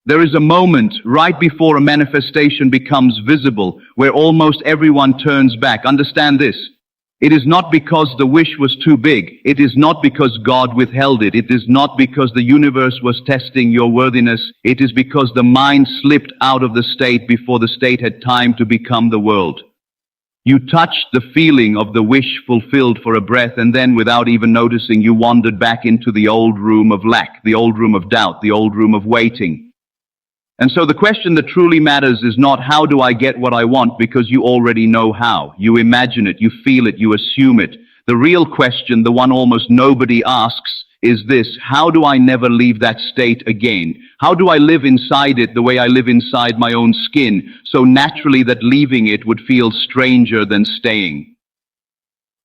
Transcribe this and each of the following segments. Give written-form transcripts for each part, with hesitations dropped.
There is a moment right before a manifestation becomes visible where almost everyone turns back. Understand this. It is not because the wish was too big. It is not because God withheld it. It is not because the universe was testing your worthiness. It is because the mind slipped out of the state before the state had time to become the world. You touched the feeling of the wish fulfilled for a breath, and then without even noticing, you wandered back into the old room of lack, the old room of doubt, the old room of waiting. And so the question that truly matters is not how do I get what I want, because you already know how. You imagine it, you feel it, you assume it. The real question, the one almost nobody asks, is this: how do I never leave that state again? How do I live inside it the way I live inside my own skin, so naturally that leaving it would feel stranger than staying?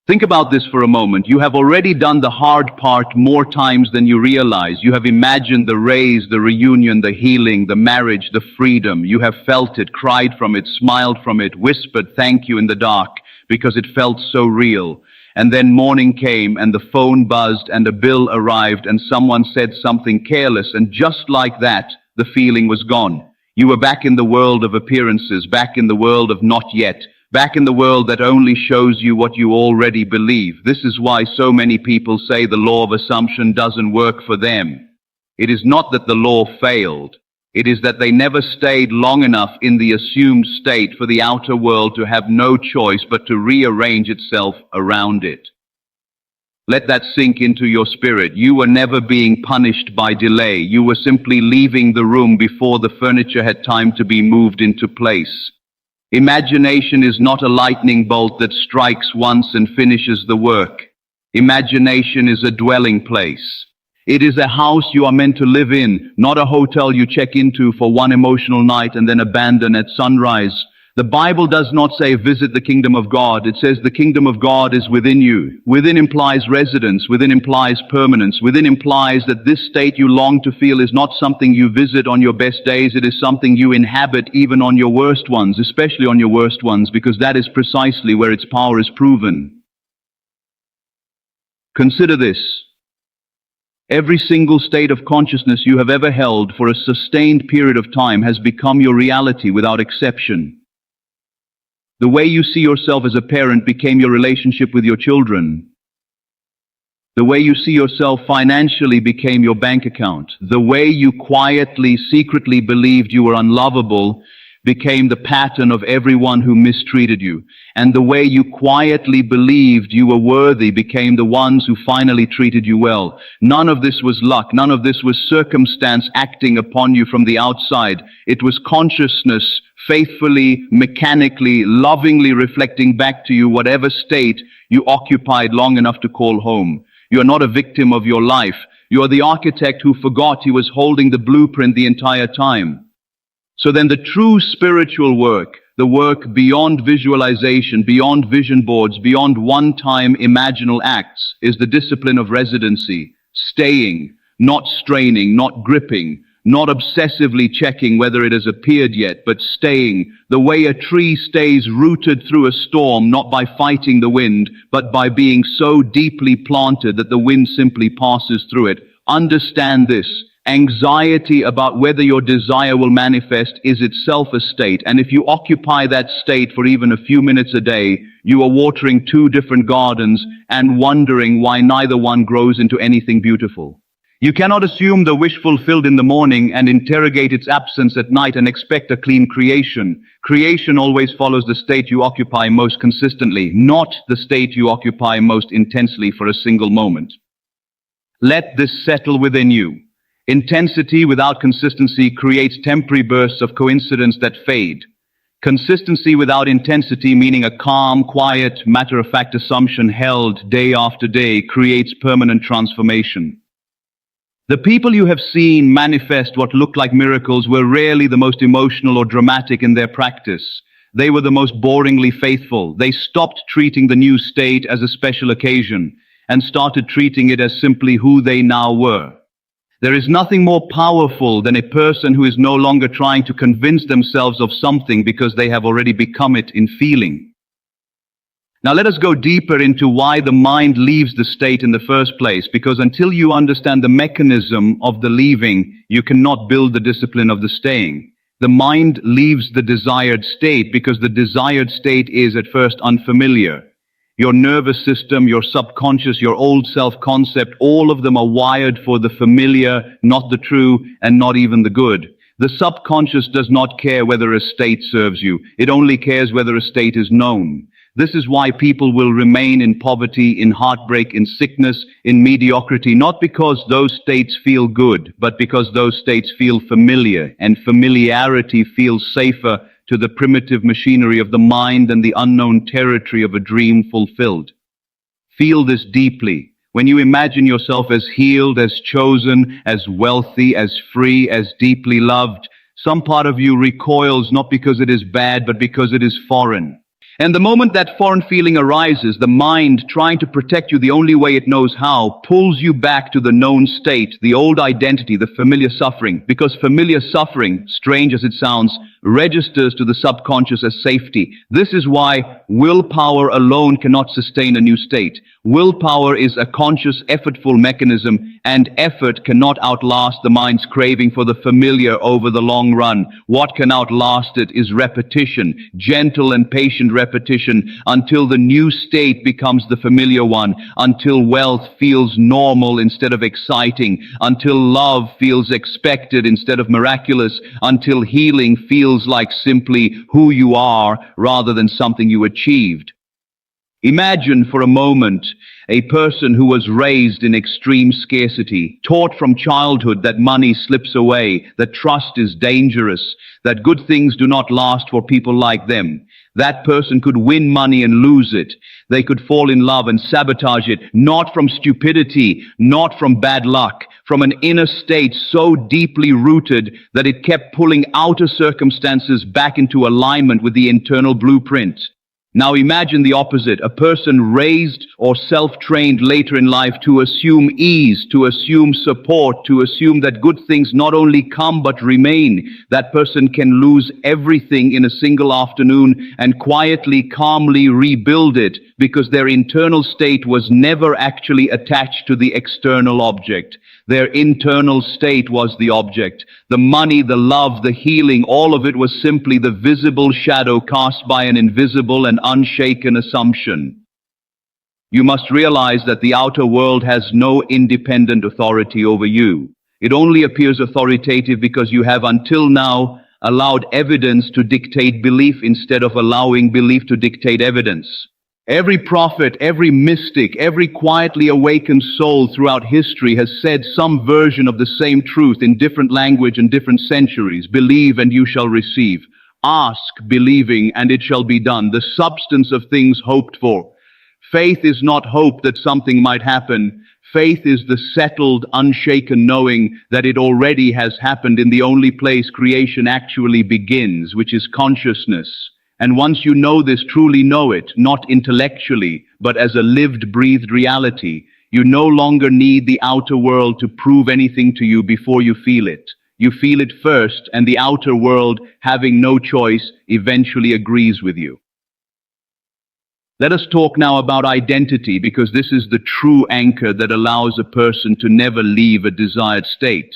Think about this for a moment. You have already done the hard part more times than you realize. You have imagined the raise, the reunion, the healing, the marriage, the freedom. You have felt it, cried from it, smiled from it, whispered thank you in the dark because it felt so real. And then morning came and the phone buzzed and a bill arrived and someone said something careless, and just like that, the feeling was gone. You were back in the world of appearances, back in the world of not yet, back in the world that only shows you what you already believe. This is why so many people say the law of assumption doesn't work for them. It is not that the law failed. It is that they never stayed long enough in the assumed state for the outer world to have no choice but to rearrange itself around it. Let that sink into your spirit. You were never being punished by delay. You were simply leaving the room before the furniture had time to be moved into place. Imagination is not a lightning bolt that strikes once and finishes the work. Imagination is a dwelling place. It is a house you are meant to live in, not a hotel you check into for one emotional night and then abandon at sunrise. The Bible does not say visit the kingdom of God. It says the kingdom of God is within you. Within implies residence. Within implies permanence. Within implies that this state you long to feel is not something you visit on your best days. It is something you inhabit even on your worst ones, especially on your worst ones, because that is precisely where its power is proven. Consider this. Every single state of consciousness you have ever held for a sustained period of time has become your reality without exception. The way you see yourself as a parent became your relationship with your children. The way you see yourself financially became your bank account. The way you quietly, secretly believed you were unlovable became the pattern of everyone who mistreated you. And the way you quietly believed you were worthy became the ones who finally treated you well. None of this was luck. None of this was circumstance acting upon you from the outside. It was consciousness faithfully, mechanically, lovingly reflecting back to you whatever state you occupied long enough to call home. You are not a victim of your life. You are the architect who forgot he was holding the blueprint the entire time. So then the true spiritual work, the work beyond visualization, beyond vision boards, beyond one-time imaginal acts, is the discipline of residency, staying, not straining, not gripping, not obsessively checking whether it has appeared yet, but staying, the way a tree stays rooted through a storm, not by fighting the wind, but by being so deeply planted that the wind simply passes through it. Understand this. Anxiety about whether your desire will manifest is itself a state, and if you occupy that state for even a few minutes a day, you are watering two different gardens and wondering why neither one grows into anything beautiful. You cannot assume the wish fulfilled in the morning and interrogate its absence at night and expect a clean creation. Creation always follows the state you occupy most consistently, not the state you occupy most intensely for a single moment. Let this settle within you. Intensity without consistency creates temporary bursts of coincidence that fade. Consistency without intensity, meaning a calm, quiet, matter-of-fact assumption held day after day, creates permanent transformation. The people you have seen manifest what looked like miracles were rarely the most emotional or dramatic in their practice. They were the most boringly faithful. They stopped treating the new state as a special occasion and started treating it as simply who they now were. There is nothing more powerful than a person who is no longer trying to convince themselves of something because they have already become it in feeling. Now let us go deeper into why the mind leaves the state in the first place, because until you understand the mechanism of the leaving, you cannot build the discipline of the staying. The mind leaves the desired state because the desired state is at first unfamiliar. Your nervous system, your subconscious, your old self-concept, all of them are wired for the familiar, not the true, and not even the good. The subconscious does not care whether a state serves you. It only cares whether a state is known. This is why people will remain in poverty, in heartbreak, in sickness, in mediocrity, not because those states feel good, but because those states feel familiar, and familiarity feels safer to the primitive machinery of the mind than the unknown territory of a dream fulfilled. Feel this deeply. When you imagine yourself as healed, as chosen, as wealthy, as free, as deeply loved, some part of you recoils not because it is bad, but because it is foreign. And the moment that foreign feeling arises, the mind, trying to protect you the only way it knows how, pulls you back to the known state, the old identity, the familiar suffering. Because familiar suffering, strange as it sounds, registers to the subconscious as safety. This is why willpower alone cannot sustain a new state. Willpower is a conscious, effortful mechanism, and effort cannot outlast the mind's craving for the familiar over the long run. What can outlast it is repetition, gentle and patient repetition, until the new state becomes the familiar one, until wealth feels normal instead of exciting, until love feels expected instead of miraculous, until healing feels like simply who you are rather than something you achieved. Imagine for a moment a person who was raised in extreme scarcity, taught from childhood that money slips away, that trust is dangerous, that good things do not last for people like them. That person could win money and lose it. They could fall in love and sabotage it, not from stupidity, not from bad luck, from an inner state so deeply rooted that it kept pulling outer circumstances back into alignment with the internal blueprint. Now imagine the opposite, a person raised or self-trained later in life to assume ease, to assume support, to assume that good things not only come but remain. That person can lose everything in a single afternoon and quietly, calmly rebuild it because their internal state was never actually attached to the external object. Their internal state was the object. The money, the love, the healing, all of it was simply the visible shadow cast by an invisible and unshaken assumption. You must realize that the outer world has no independent authority over you. It only appears authoritative because you have until now allowed evidence to dictate belief instead of allowing belief to dictate evidence. Every prophet, every mystic, every quietly awakened soul throughout history has said some version of the same truth in different language and different centuries. Believe and you shall receive. Ask, believing, and it shall be done. The substance of things hoped for. Faith is not hope that something might happen. Faith is the settled, unshaken knowing that it already has happened in the only place creation actually begins, which is consciousness. And once you know this, truly know it, not intellectually, but as a lived, breathed reality, you no longer need the outer world to prove anything to you before you feel it. You feel it first, and the outer world, having no choice, eventually agrees with you. Let us talk now about identity, because this is the true anchor that allows a person to never leave a desired state.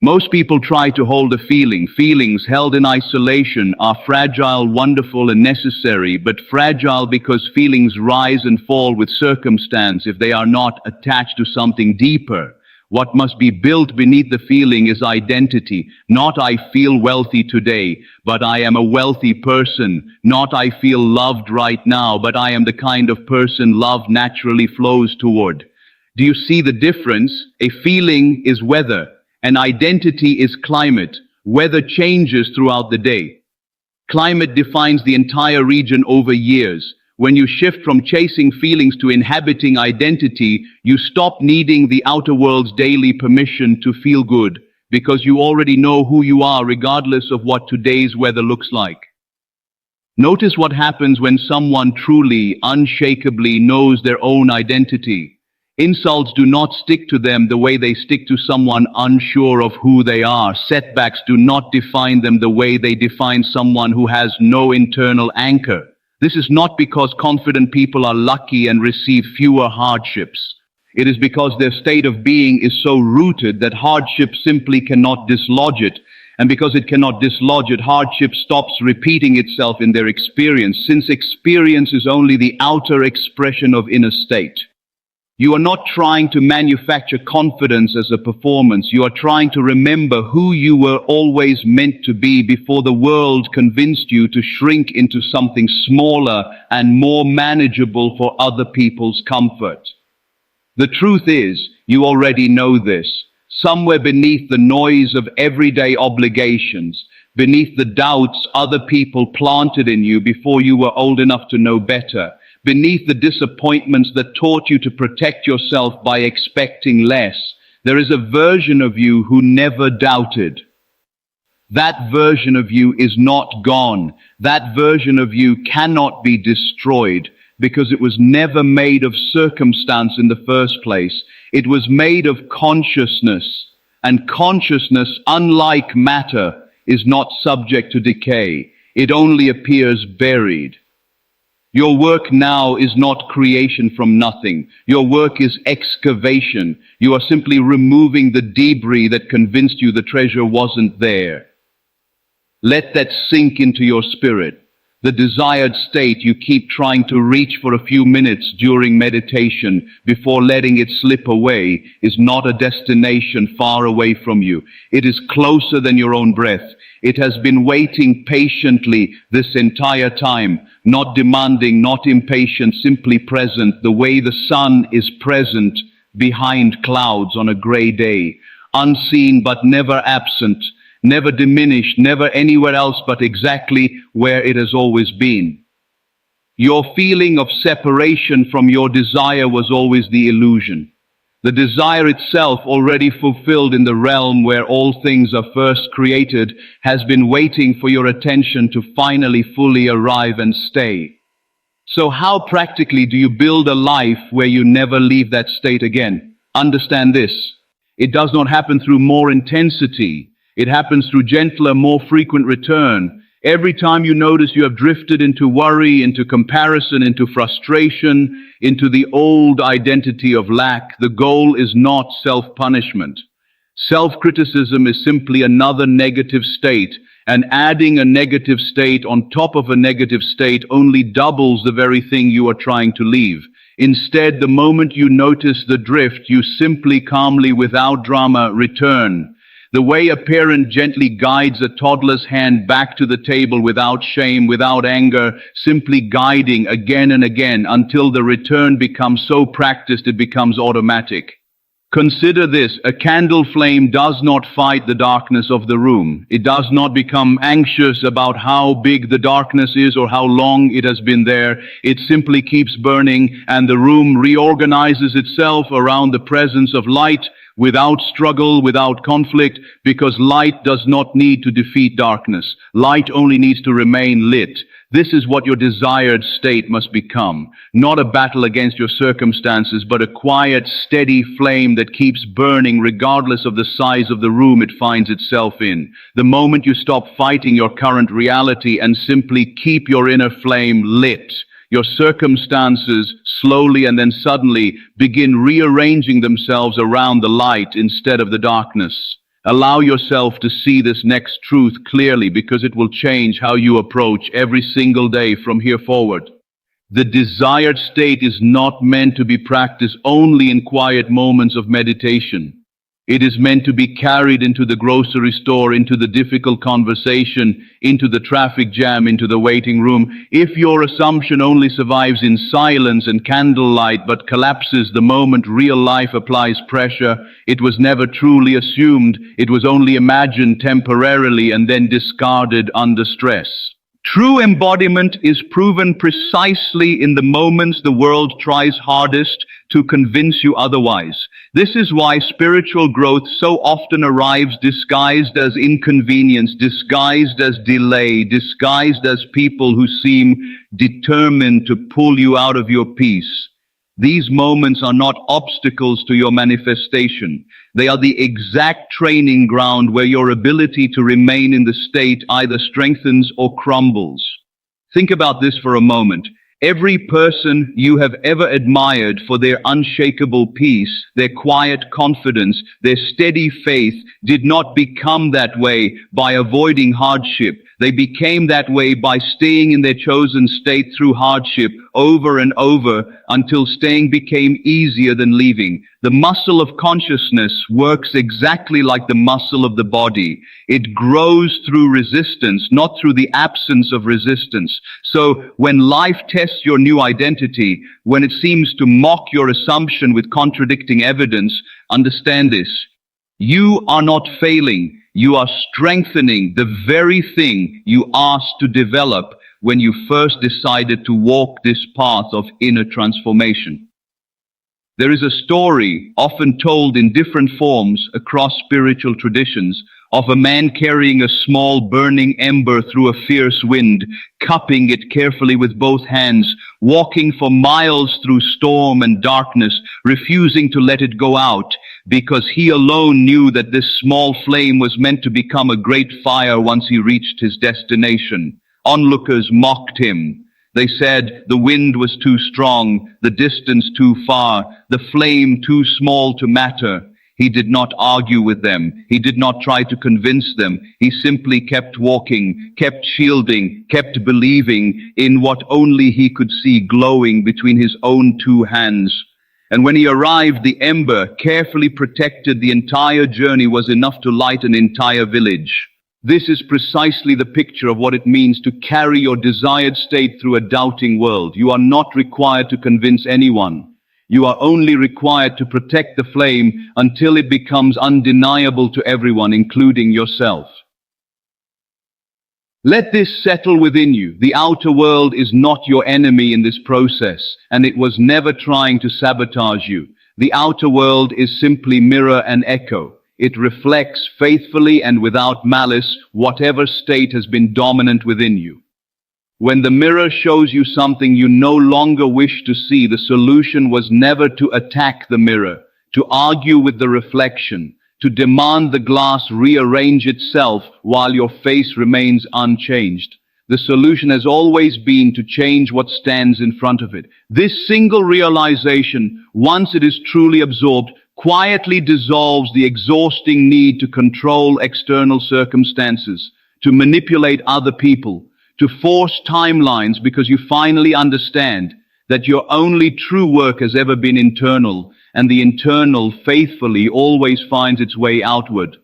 Most people try to hold a feeling. Feelings held in isolation are fragile, wonderful, and necessary, but fragile because feelings rise and fall with circumstance if they are not attached to something deeper. What must be built beneath the feeling is identity. Not I feel wealthy today, but I am a wealthy person. Not I feel loved right now, but I am the kind of person love naturally flows toward. Do you see the difference? A feeling is weather. An identity is climate. Weather changes throughout the day. Climate defines the entire region over years. When you shift from chasing feelings to inhabiting identity, you stop needing the outer world's daily permission to feel good, because you already know who you are regardless of what today's weather looks like. Notice what happens when someone truly, unshakably knows their own identity. Insults do not stick to them the way they stick to someone unsure of who they are. Setbacks do not define them the way they define someone who has no internal anchor. This is not because confident people are lucky and receive fewer hardships. It is because their state of being is so rooted that hardship simply cannot dislodge it. And because it cannot dislodge it, hardship stops repeating itself in their experience, since experience is only the outer expression of inner state. You are not trying to manufacture confidence as a performance. You are trying to remember who you were always meant to be before the world convinced you to shrink into something smaller and more manageable for other people's comfort. The truth is, you already know this. Somewhere beneath the noise of everyday obligations, beneath the doubts other people planted in you before you were old enough to know better, beneath the disappointments that taught you to protect yourself by expecting less, there is a version of you who never doubted. That version of you is not gone. That version of you cannot be destroyed because it was never made of circumstance in the first place. It was made of consciousness, and consciousness, unlike matter, is not subject to decay. It only appears buried. Your work now is not creation from nothing. Your work is excavation. You are simply removing the debris that convinced you the treasure wasn't there. Let that sink into your spirit. The desired state you keep trying to reach for a few minutes during meditation before letting it slip away is not a destination far away from you. It is closer than your own breath. It has been waiting patiently this entire time, not demanding, not impatient, simply present, the way the sun is present behind clouds on a gray day, unseen but never absent, never diminished, never anywhere else but exactly where it has always been. Your feeling of separation from your desire was always the illusion. The desire itself, already fulfilled in the realm where all things are first created, has been waiting for your attention to finally fully arrive and stay. So how practically do you build a life where you never leave that state again? Understand this. It does not happen through more intensity. It happens through gentler, more frequent return. Every time you notice you have drifted into worry, into comparison, into frustration, into the old identity of lack, the goal is not self-punishment. Self-criticism is simply another negative state, and adding a negative state on top of a negative state only doubles the very thing you are trying to leave. Instead, the moment you notice the drift, you simply calmly, without drama, return. The way a parent gently guides a toddler's hand back to the table without shame, without anger, simply guiding again and again until the return becomes so practiced it becomes automatic. Consider this: a candle flame does not fight the darkness of the room. It does not become anxious about how big the darkness is or how long it has been there. It simply keeps burning, and the room reorganizes itself around the presence of light, without struggle, without conflict, because light does not need to defeat darkness. Light only needs to remain lit. This is what your desired state must become. Not a battle against your circumstances, but a quiet, steady flame that keeps burning regardless of the size of the room it finds itself in. The moment you stop fighting your current reality and simply keep your inner flame lit, your circumstances slowly and then suddenly begin rearranging themselves around the light instead of the darkness. Allow yourself to see this next truth clearly, because it will change how you approach every single day from here forward. The desired state is not meant to be practiced only in quiet moments of meditation. It is meant to be carried into the grocery store, into the difficult conversation, into the traffic jam, into the waiting room. If your assumption only survives in silence and candlelight but collapses the moment real life applies pressure, it was never truly assumed. It was only imagined temporarily and then discarded under stress. True embodiment is proven precisely in the moments the world tries hardest to convince you otherwise. This is why spiritual growth so often arrives disguised as inconvenience, disguised as delay, disguised as people who seem determined to pull you out of your peace. These moments are not obstacles to your manifestation. They are the exact training ground where your ability to remain in the state either strengthens or crumbles. Think about this for a moment. Every person you have ever admired for their unshakable peace, their quiet confidence, their steady faith, did not become that way by avoiding hardship. They became that way by staying in their chosen state through hardship over and over until staying became easier than leaving. The muscle of consciousness works exactly like the muscle of the body. It grows through resistance, not through the absence of resistance. So when life tests your new identity, when it seems to mock your assumption with contradicting evidence, understand this. You are not failing. You are strengthening the very thing you asked to develop when you first decided to walk this path of inner transformation. There is a story, often told in different forms across spiritual traditions, of a man carrying a small burning ember through a fierce wind, cupping it carefully with both hands, walking for miles through storm and darkness, refusing to let it go out, because he alone knew that this small flame was meant to become a great fire once he reached his destination. Onlookers mocked him. They said the wind was too strong, the distance too far, the flame too small to matter. He did not argue with them. He did not try to convince them. He simply kept walking, kept shielding, kept believing in what only he could see glowing between his own two hands. And when he arrived, the ember, carefully protected the entire journey, was enough to light an entire village. This is precisely the picture of what it means to carry your desired state through a doubting world. You are not required to convince anyone. You are only required to protect the flame until it becomes undeniable to everyone, including yourself. Let this settle within you. The outer world is not your enemy in this process, and it was never trying to sabotage you. The outer world is simply mirror and echo. It reflects faithfully and without malice whatever state has been dominant within you. When the mirror shows you something you no longer wish to see, the solution was never to attack the mirror, to argue with the reflection, to demand the glass rearrange itself while your face remains unchanged. The solution has always been to change what stands in front of it. This single realization, once it is truly absorbed, quietly dissolves the exhausting need to control external circumstances, to manipulate other people, to force timelines, because you finally understand that your only true work has ever been internal, and the internal faithfully always finds its way outward.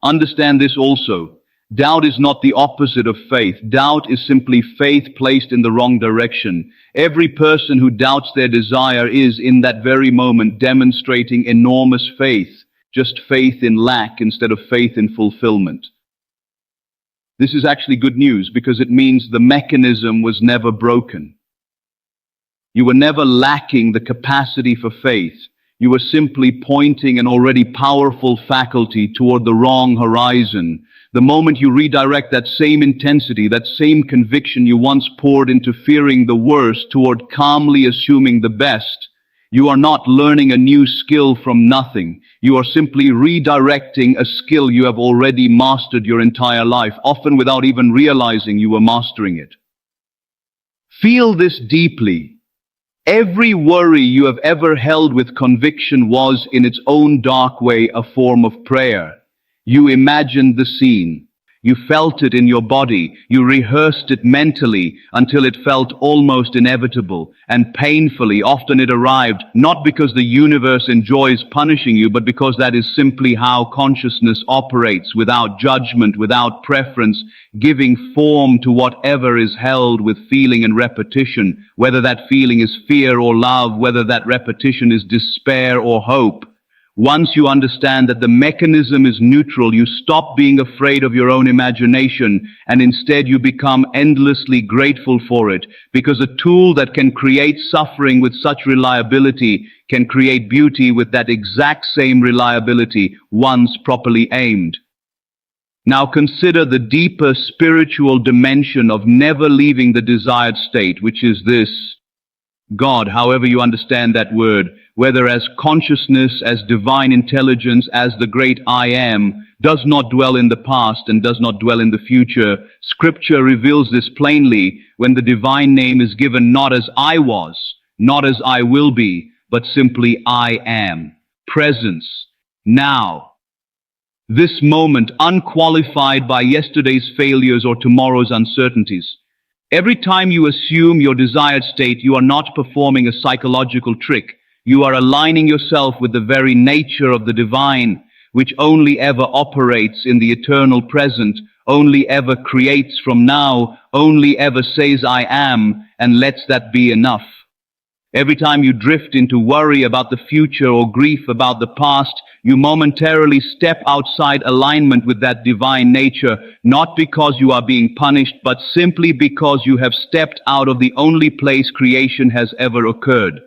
Understand this also. Doubt is not the opposite of faith. Doubt is simply faith placed in the wrong direction. Every person who doubts their desire is, in that very moment, demonstrating enormous faith, just faith in lack instead of faith in fulfillment. This is actually good news because it means the mechanism was never broken. You were never lacking the capacity for faith. You were simply pointing an already powerful faculty toward the wrong horizon. The moment you redirect that same intensity, that same conviction you once poured into fearing the worst toward calmly assuming the best, you are not learning a new skill from nothing. You are simply redirecting a skill you have already mastered your entire life, often without even realizing you were mastering it. Feel this deeply. Every worry you have ever held with conviction was, in its own dark way, a form of prayer. You imagined the scene. You felt it in your body. You rehearsed it mentally until it felt almost inevitable, and painfully often it arrived, not because the universe enjoys punishing you, but because that is simply how consciousness operates, without judgment, without preference, giving form to whatever is held with feeling and repetition, whether that feeling is fear or love, whether that repetition is despair or hope. Once you understand that the mechanism is neutral, you stop being afraid of your own imagination, and instead you become endlessly grateful for it, because a tool that can create suffering with such reliability can create beauty with that exact same reliability once properly aimed. Now consider the deeper spiritual dimension of never leaving the desired state, which is this: God, however you understand that word, whether as consciousness, as divine intelligence, as the great I am, does not dwell in the past and does not dwell in the future. Scripture reveals this plainly when the divine name is given not as I was, not as I will be, but simply I am. Presence. Now. This moment, unqualified by yesterday's failures or tomorrow's uncertainties. Every time you assume your desired state, you are not performing a psychological trick. You are aligning yourself with the very nature of the divine, which only ever operates in the eternal present, only ever creates from now, only ever says I am, and lets that be enough. Every time you drift into worry about the future or grief about the past, you momentarily step outside alignment with that divine nature, not because you are being punished, but simply because you have stepped out of the only place creation has ever occurred.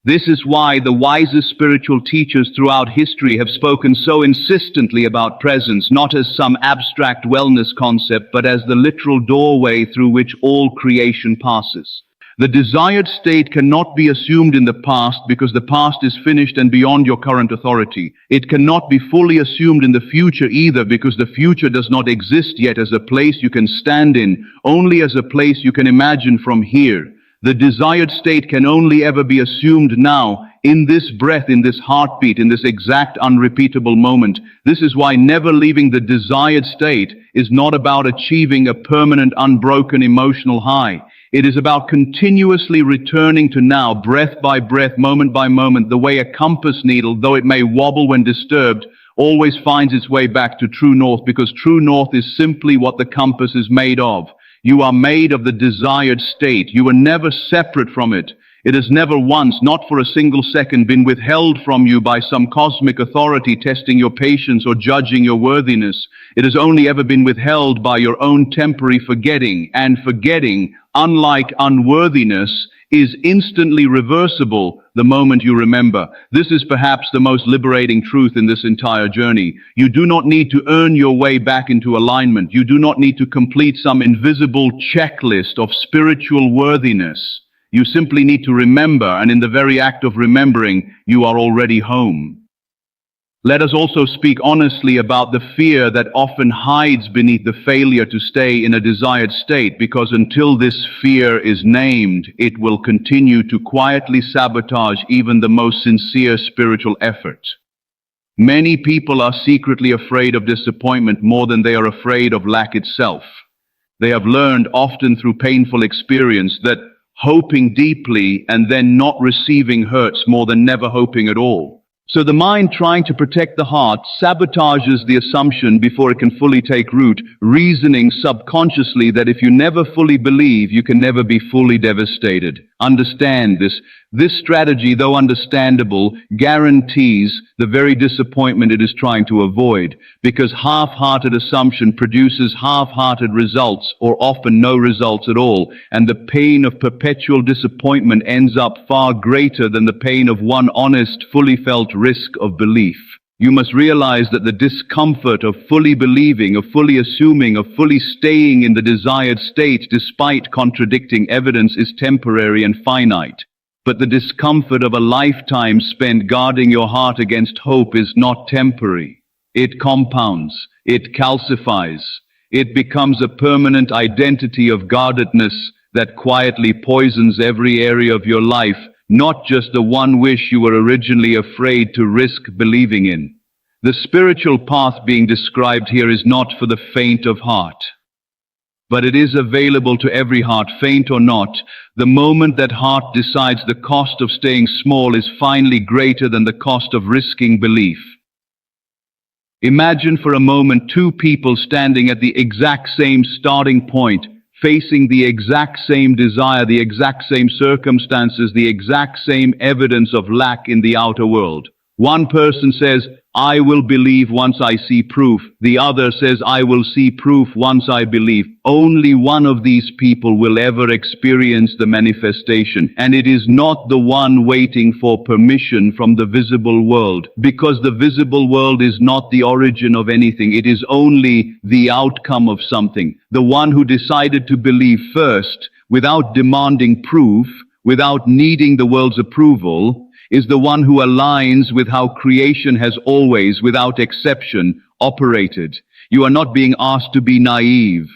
This is why the wisest spiritual teachers throughout history have spoken so insistently about presence, not as some abstract wellness concept, but as the literal doorway through which all creation passes. The desired state cannot be assumed in the past because the past is finished and beyond your current authority. It cannot be fully assumed in the future either because the future does not exist yet as a place you can stand in, only as a place you can imagine from here. The desired state can only ever be assumed now, in this breath, in this heartbeat, in this exact unrepeatable moment. This is why never leaving the desired state is not about achieving a permanent, unbroken emotional high. It is about continuously returning to now, breath by breath, moment by moment, the way a compass needle, though it may wobble when disturbed, always finds its way back to true north, because true north is simply what the compass is made of. You are made of the desired state. You are never separate from it. It has never once, not for a single second, been withheld from you by some cosmic authority testing your patience or judging your worthiness. It has only ever been withheld by your own temporary forgetting, and forgetting, unlike unworthiness, is instantly reversible the moment you remember. This is perhaps the most liberating truth in this entire journey. You do not need to earn your way back into alignment. You do not need to complete some invisible checklist of spiritual worthiness. You simply need to remember, and in the very act of remembering, you are already home. Let us also speak honestly about the fear that often hides beneath the failure to stay in a desired state, because until this fear is named, it will continue to quietly sabotage even the most sincere spiritual effort. Many people are secretly afraid of disappointment more than they are afraid of lack itself. They have learned, often through painful experience, that hoping deeply and then not receiving hurts more than never hoping at all. So the mind, trying to protect the heart, sabotages the assumption before it can fully take root, reasoning subconsciously that if you never fully believe, you can never be fully devastated. Understand this. This strategy, though understandable, guarantees the very disappointment it is trying to avoid, because half-hearted assumption produces half-hearted results, or often no results at all, and the pain of perpetual disappointment ends up far greater than the pain of one honest, fully felt risk of belief. You must realize that the discomfort of fully believing, of fully assuming, of fully staying in the desired state despite contradicting evidence is temporary and finite. But the discomfort of a lifetime spent guarding your heart against hope is not temporary. It compounds, it calcifies, it becomes a permanent identity of guardedness that quietly poisons every area of your life, not just the one wish you were originally afraid to risk believing in. The spiritual path being described here is not for the faint of heart, but it is available to every heart, faint or not. The moment that heart decides the cost of staying small is finally greater than the cost of risking belief. Imagine for a moment two people standing at the exact same starting point, facing the exact same desire, the exact same circumstances, the exact same evidence of lack in the outer world. One person says, "I will believe once I see proof." The other says, "I will see proof once I believe." Only one of these people will ever experience the manifestation, and it is not the one waiting for permission from the visible world, because the visible world is not the origin of anything. It is only the outcome of something. The one who decided to believe first, without demanding proof, without needing the world's approval, is the one who aligns with how creation has always, without exception, operated. You are not being asked to be naive.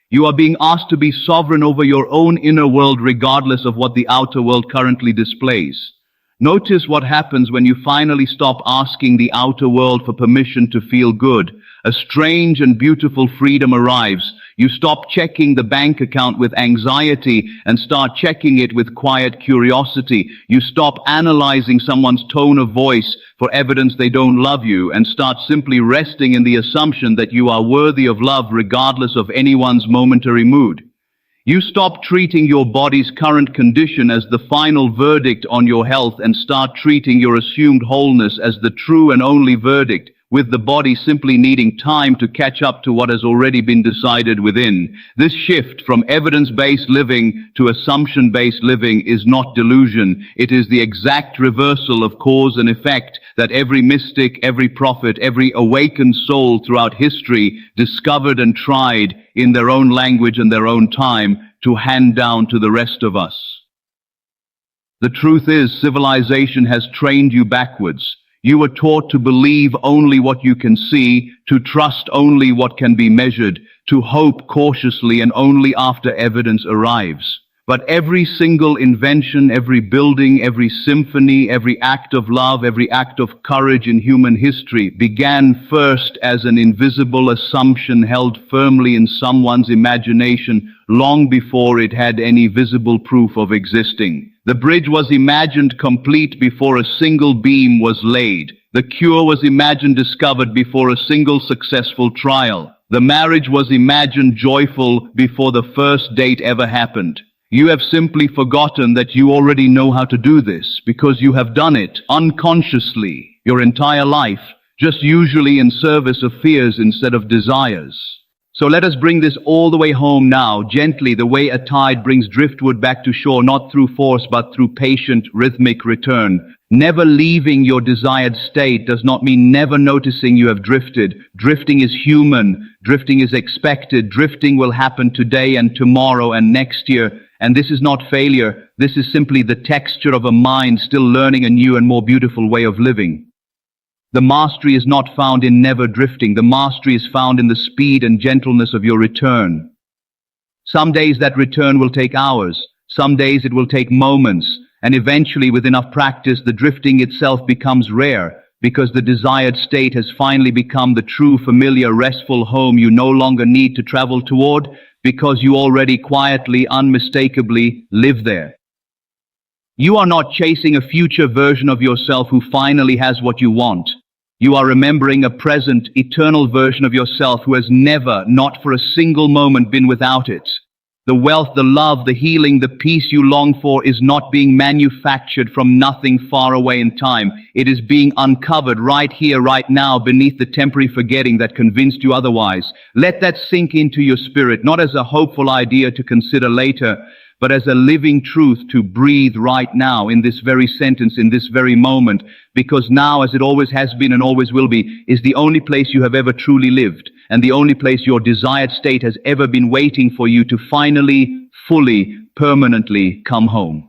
You are being asked to be sovereign over your own inner world regardless of what the outer world currently displays. Notice what happens when you finally stop asking the outer world for permission to feel good. A strange and beautiful freedom arrives. You stop checking the bank account with anxiety and start checking it with quiet curiosity. You stop analyzing someone's tone of voice for evidence they don't love you and start simply resting in the assumption that you are worthy of love regardless of anyone's momentary mood. You stop treating your body's current condition as the final verdict on your health and start treating your assumed wholeness as the true and only verdict, with the body simply needing time to catch up to what has already been decided within. This shift from evidence-based living to assumption-based living is not delusion. It is the exact reversal of cause and effect that every mystic, every prophet, every awakened soul throughout history discovered and tried in their own language and their own time to hand down to the rest of us. The truth is, civilization has trained you backwards. You were taught to believe only what you can see, to trust only what can be measured, to hope cautiously and only after evidence arrives. But every single invention, every building, every symphony, every act of love, every act of courage in human history began first as an invisible assumption held firmly in someone's imagination long before it had any visible proof of existing. The bridge was imagined complete before a single beam was laid. The cure was imagined discovered before a single successful trial. The marriage was imagined joyful before the first date ever happened. You have simply forgotten that you already know how to do this because you have done it unconsciously your entire life, just usually in service of fears instead of desires. So let us bring this all the way home now, gently, the way a tide brings driftwood back to shore, not through force but through patient, rhythmic return. Never leaving your desired state does not mean never noticing you have drifted. Drifting is human. Drifting is expected. Drifting will happen today and tomorrow and next year. And this is not failure. This is simply the texture of a mind still learning a new and more beautiful way of living. The mastery is not found in never drifting. The mastery is found in the speed and gentleness of your return. Some days that return will take hours. Some days it will take moments. And eventually, with enough practice, the drifting itself becomes rare, because the desired state has finally become the true, familiar, restful home you no longer need to travel toward, because you already quietly, unmistakably live there. You are not chasing a future version of yourself who finally has what you want. You are remembering a present, eternal version of yourself who has never, not for a single moment, been without it. The wealth, the love, the healing, the peace you long for is not being manufactured from nothing far away in time. It is being uncovered right here, right now, beneath the temporary forgetting that convinced you otherwise. Let that sink into your spirit, not as a hopeful idea to consider later, but as a living truth to breathe right now, in this very sentence, in this very moment, because now, as it always has been and always will be, is the only place you have ever truly lived, and the only place your desired state has ever been waiting for you to finally, fully, permanently come home.